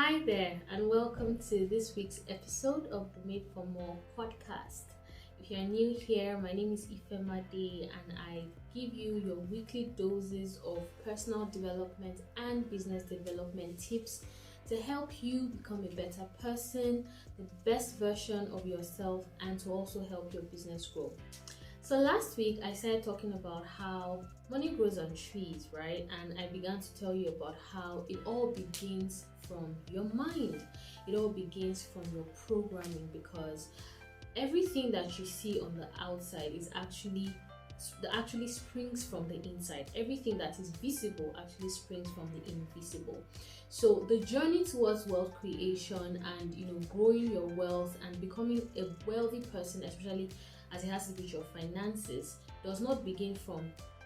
Hi there, and welcome to this week's episode of the Made for More podcast. If you're new here, my name is Ifemade, and I give you your weekly doses of personal development and business development tips to help you become a better person, the best version of yourself, and to also help your business grow. So last week I started talking about how money grows on trees, right? And I began to tell you about how it all begins from your mind. It all begins from your programming because everything that you see on the outside is actually springs from the inside. Everything that is visible actually springs from the invisible. So the journey towards wealth creation and growing your wealth and becoming a wealthy person, especially as it has to do with your finances, does not begin from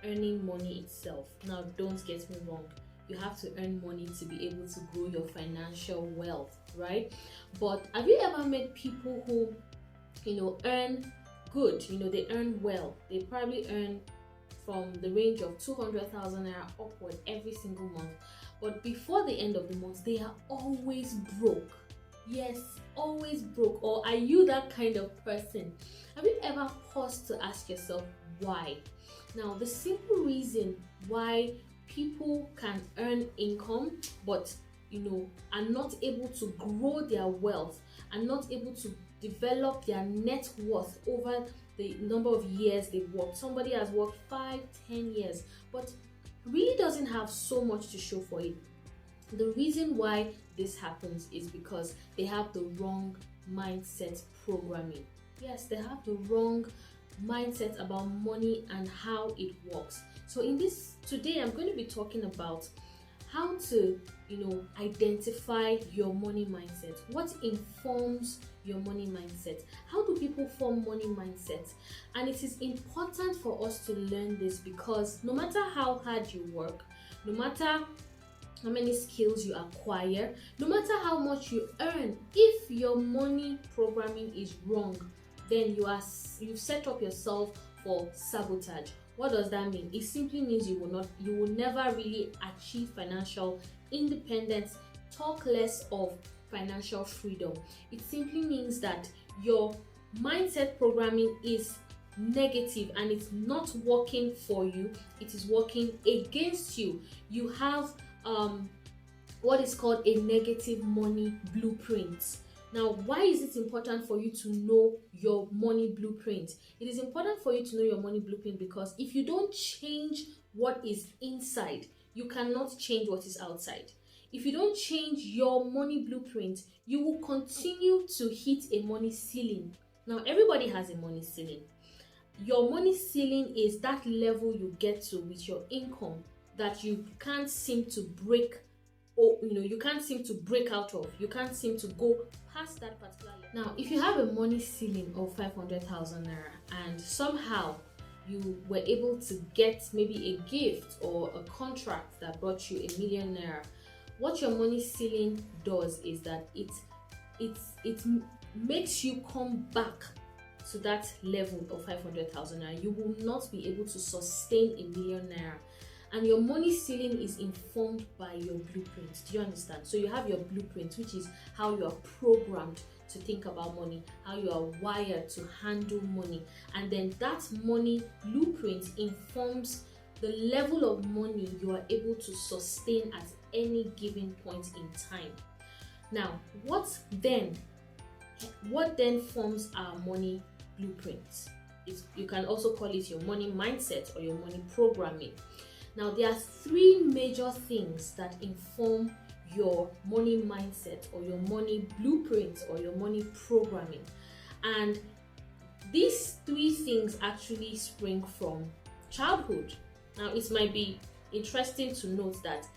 earning money itself. Now, don't get me wrong. You have to earn money to be able to grow your financial wealth, right? But have you ever met people who, earn good? They earn well. They probably earn from the range of 200,000 naira upward every single month. But before the end of the month, they are always broke. Yes, always broke. Or are you that kind of person? Have you ever paused to ask yourself why? Now, the simple reason why people can earn income but are not able to grow their wealth, are not able to develop their net worth over the number of years they've worked. Somebody has worked 5-10 years but really doesn't have so much to show for it. The reason why this happens is because they have the wrong mindset programming. Yes, they have the wrong mindset about money and how it works. So in this today, I'm going to be talking about how to identify your money mindset. What informs your money mindset? How do people form money mindset? And it is important for us to learn this because no matter how hard you work, no matter how many skills you acquire, no matter how much you earn, if your money programming is wrong, then you've set up yourself for sabotage. What does that mean? It simply means you will never really achieve financial independence, talk less of financial freedom. It simply means that your mindset programming is negative and it's not working for you, it is working against you. You have what is called a negative money blueprint. Now, why is it important for you to know your money blueprint? It is important for you to know your money blueprint because if you don't change what is inside, you cannot change what is outside. If you don't change your money blueprint, you will continue to hit a money ceiling. Now, everybody has a money ceiling. Your money ceiling is that level you get to with your income that you can't seem to break, or you can't seem to break out of. You can't seem to go past that particular level. Now, if you have a money ceiling of 500,000 naira and somehow you were able to get maybe a gift or a contract that brought you £1,000,000 naira, what your money ceiling does is that it makes you come back to that level of 500,000 naira. You will not be able to sustain £1,000,000 naira. And your money ceiling is informed by your blueprint. Do you understand? So you have your blueprint, which is how you are programmed to think about money, how you are wired to handle money. And then that money blueprint informs the level of money you are able to sustain at any given point in time. Now, what then forms our money blueprint? You can also call it your money mindset or your money programming. Now, there are three major things that inform your money mindset or your money blueprint or your money programming. And these three things actually spring from childhood. Now, it might be interesting to note that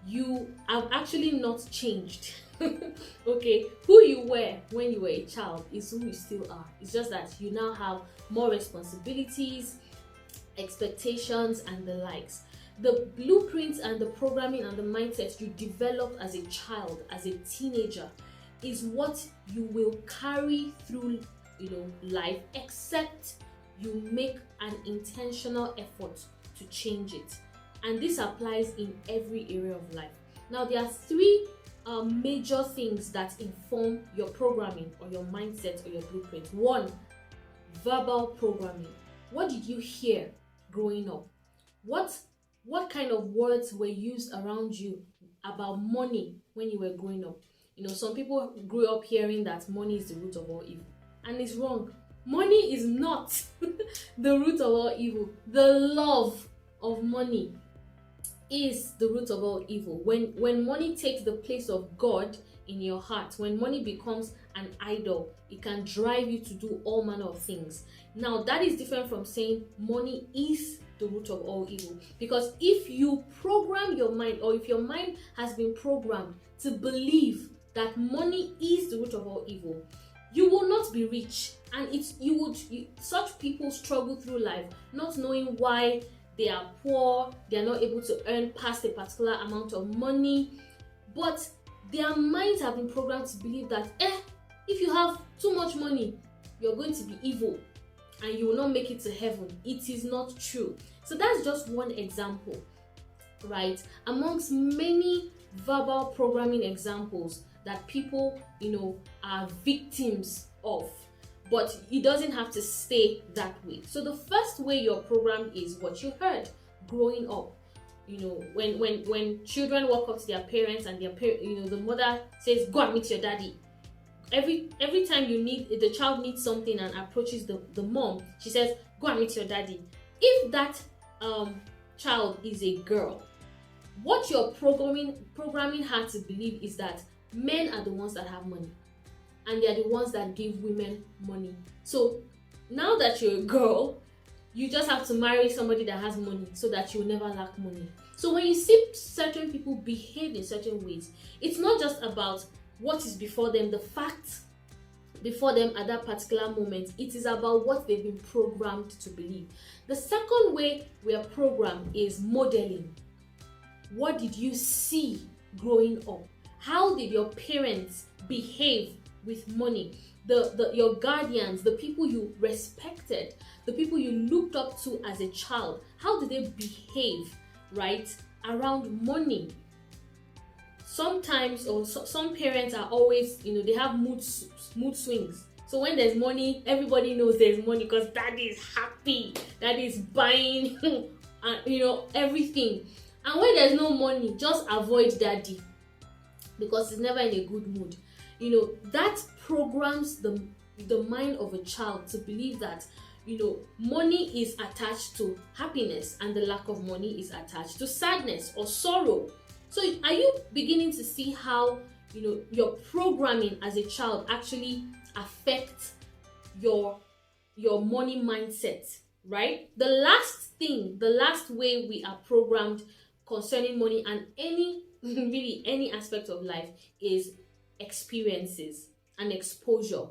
you have actually not changed. Okay, who you were when you were a child is who you still are. It's just that you now have more responsibilities, expectations, and the likes. The blueprints and the programming and the mindset you developed as a child, as a teenager, is what you will carry through life, except you make an intentional effort to change it. And this applies in every area of life. Now, there are three major things that inform your programming or your mindset or your blueprint. One, verbal programming. What did you hear growing up? What kind of words were used around you about money when you were growing up? Some people grew up hearing that money is the root of all evil, and it's wrong. Money is not the root of all evil. The love of money is the root of all evil. When money takes the place of God in your heart, when money becomes an idol, it can drive you to do all manner of things. Now, that is different from saying money is the root of all evil. Because if you program your mind, or if your mind has been programmed to believe that money is the root of all evil, you will not be rich. And such people struggle through life not knowing why they are poor, they are not able to earn past a particular amount of money, but their minds have been programmed to believe that if you have too much money, you're going to be evil and you will not make it to heaven. It is not true. So that's just one example, right? Amongst many verbal programming examples that people, are victims of. But it doesn't have to stay that way. So the first way you're programmed is what you heard growing up. When children walk up to their parents and the mother says, "Go and meet your daddy." Every time the child needs something and approaches the mom, she says, "Go and meet your daddy." If that child is a girl, what your programming her to believe is that men are the ones that have money, and they are the ones that give women money. So now that you're a girl, you just have to marry somebody that has money so that you will never lack money. So when you see certain people behave in certain ways, it's not just about what is before them, the facts before them at that particular moment. It is about what they've been programmed to believe. The second way we are programmed is modeling. What did you see growing up? How did your parents behave with money? Your guardians, the people you respected, the people you looked up to as a child, how did they behave, right, around money? Sometimes, or some parents are always, they have mood swings. So when there's money, everybody knows there's money because daddy is happy, daddy is buying, everything. And when there's no money, just avoid daddy because he's never in a good mood. That programs the mind of a child to believe that, money is attached to happiness and the lack of money is attached to sadness or sorrow. So are you beginning to see how, your programming as a child actually affects your money mindset, right? The last way we are programmed concerning money and any aspect of life is experiences and exposure.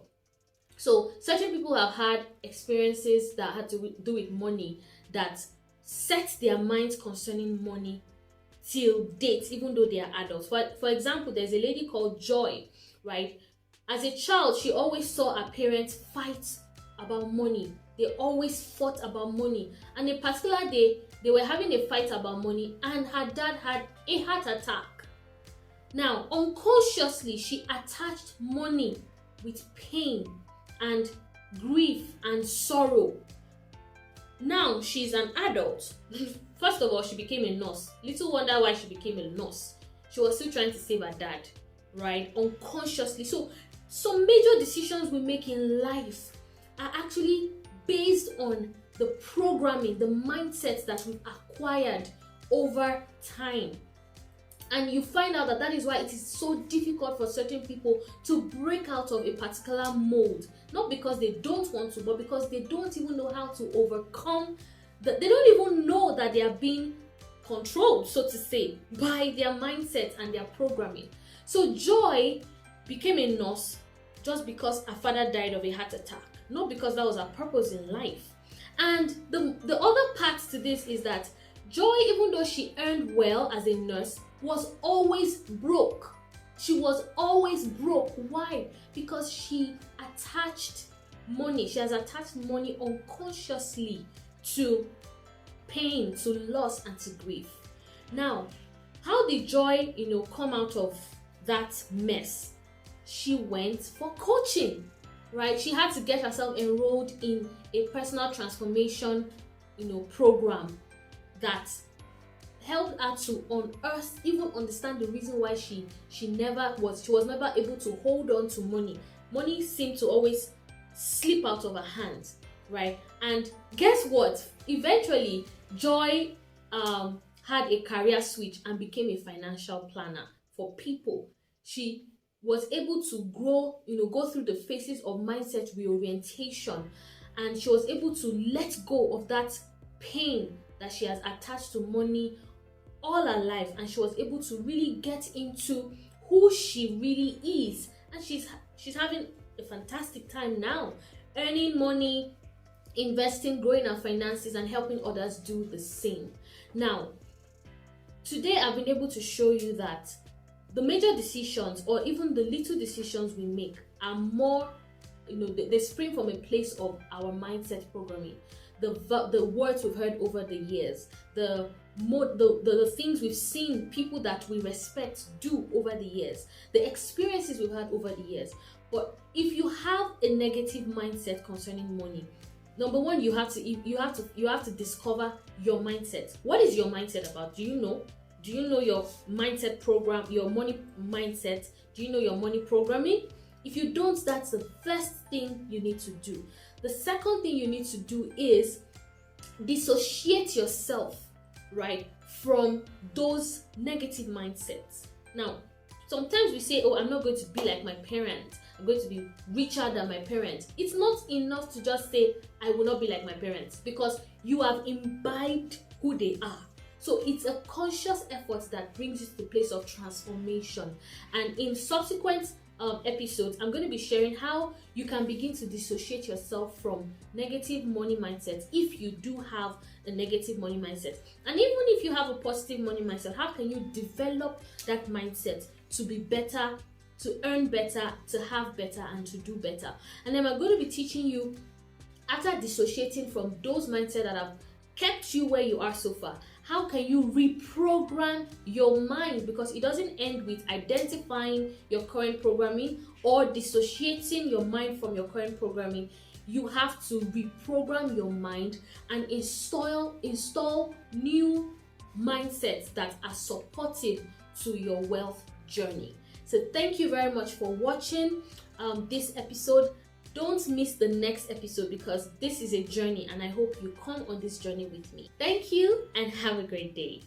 So certain people have had experiences that had to do with money that set their minds concerning money till date, even though they are adults. For example, there's a lady called Joy, right? As a child, she always saw her parents fight about money. They always fought about money. And a particular day, they were having a fight about money and her dad had a heart attack. Now, unconsciously, she attached money with pain and grief and sorrow. Now, she's an adult. First of all, she became a nurse. Little wonder why she became a nurse. She was still trying to save her dad, right? Unconsciously. So, some major decisions we make in life are actually based on the programming, the mindsets that we've acquired over time. And you find out that is why it is so difficult for certain people to break out of a particular mold. Not because they don't want to, but because they don't even know how to overcome. They don't even know that they are being controlled, so to say, by their mindset and their programming. So Joy became a nurse just because her father died of a heart attack. Not because that was her purpose in life. And the other part to this is that Joy, even though she earned well as a nurse, was always broke. She was always broke. Why? Because she attached money. She has attached money unconsciously to pain, to loss, and to grief. Now, how did Joy, come out of that mess, she went for coaching, right? She had to get herself enrolled in a personal transformation, program that helped her to unearth, even understand the reason why she was never able to hold on to money. Money seemed to always slip out of her hands, right? And guess what? Eventually, Joy had a career switch and became a financial planner for people. She was able to grow, go through the phases of mindset reorientation, and she was able to let go of that pain that she has attached to money all her life, and she was able to really get into who she really is, and she's having a fantastic time now, earning money, investing, growing her finances, and helping others do the same. Now, today I've been able to show you that the major decisions, or even the little decisions we make, are more, they spring from a place of our mindset programming. The words we've heard over the years, the things we've seen people that we respect do over the years, the experiences we've had over the years. But if you have a negative mindset concerning money, number one, you have to discover your mindset. What is your mindset about? Do you know your mindset program, your money mindset? Do you know your money programming? If you don't, that's the first thing you need to do. The second thing you need to do is dissociate yourself, right, from those negative mindsets. Now, sometimes we say, oh, I'm not going to be like my parents. I'm going to be richer than my parents. It's not enough to just say, I will not be like my parents, because you have imbibed who they are. So it's a conscious effort that brings you to the place of transformation. And in subsequent episodes, I'm going to be sharing how you can begin to dissociate yourself from negative money mindsets if you do have a negative money mindset. And even if you have a positive money mindset, how can you develop that mindset to be better, to earn better, to have better, and to do better? And then I'm going to be teaching you, after dissociating from those mindsets that have kept you where you are so far, how can you reprogram your mind? Because it doesn't end with identifying your current programming or dissociating your mind from your current programming. You have to reprogram your mind and install new mindsets that are supportive to your wealth journey. So thank you very much for watching this episode. Don't miss the next episode, because this is a journey and I hope you come on this journey with me. Thank you and have a great day.